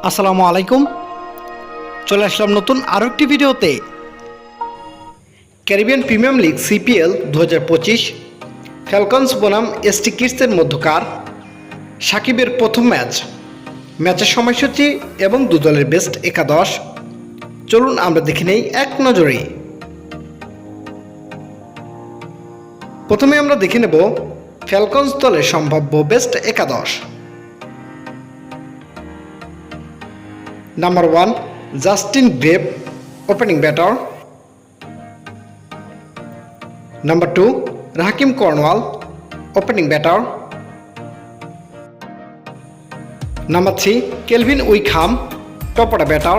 আসসালামু আলাইকুম। চলে আসলাম নতুন আরও একটি ভিডিওতে। Caribbean premier league CPL 2025 Falcons বনাম এসটি কিডসের মধ্যকার সাকিবের প্রথম ম্যাচের সময়সূচি এবং দু দলের বেস্ট একাদশ চলুন আমরা দেখে নেই এক নজরে। প্রথমে আমরা দেখে নেব ফ্যালকনস দলের সম্ভাব্য বেস্ট একাদশ। Number 1 Justin Greaves, opening batter. Number 2 Rahkeem Cornwall, opening batter. Number 3 Kelvin Wickham, top order batter.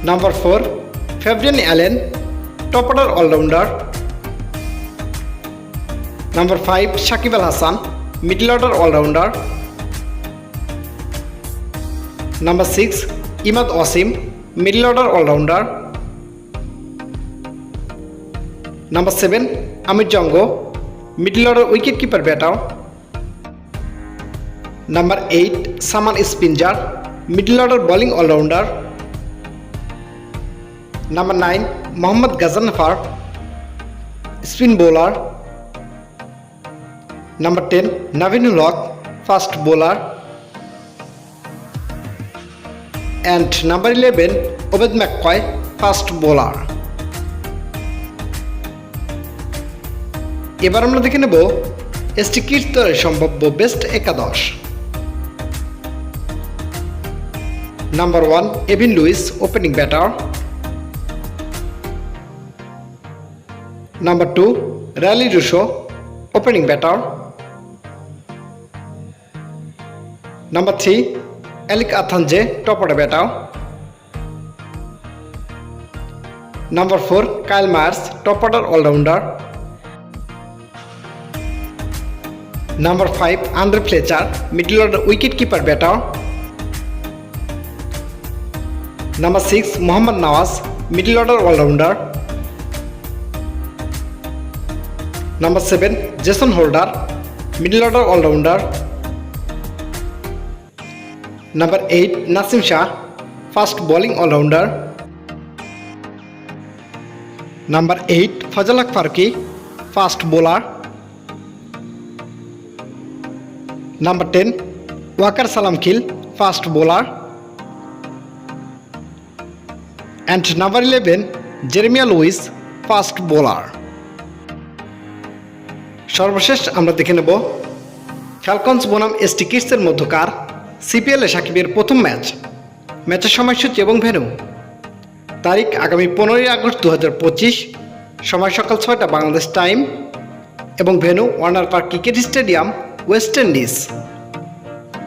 Number 4 Fabian Allen, top order allrounder. Number 5 Shakib Al Hasan, middle order allrounder. Number 6 Imad Wasim, middle order allrounder. Number 7 Amir Jangoo, middle order wicket keeper batter. Number 8 সামান স্পিনজার, middle order bowling allrounder. Number 9 Mohammad Ghazanfar, spin bowler. Number 10 Naveenul Haq, fast bowler. And number 11 Obed McCoy, fast bowler. এবার আমরা দেখে নেব ST kids দলের সম্ভাব্য best একাদশ। Number 1 Evin Lewis, opening batter. Number 2 Rilee Rossouw, opening batter. Number 3 Alick Athanaze, top order batter. Number 4 Kyle Mayers, top order allrounder. Number 5 Andre Fletcher, middle order wicket keeper batter. Number 6 Mohammad Nawaz, middle order allrounder. Number 7 Jason Holder, middle order allrounder. Number 8 Naseem Shah, fast bowling allrounder. Number 8 Fazal Haq Farooqi, fast bowler. Number 10 Waker সালাম Khil, fast bowler. And number 11 Jeremiah Lewis, fast bowler. সর্বশেষ আমরা দেখে নেব Falcons বনাম ST কিডসের মধ্যকার সিপিএলে সাকিবের প্রথম ম্যাচের সময়সূচি এবং ভেন্যু। তারিখ আগামী 15 আগস্ট 2025, সময় সকাল 6টা বাংলাদেশ টাইম এবং venue Warner park cricket stadium, West Indies.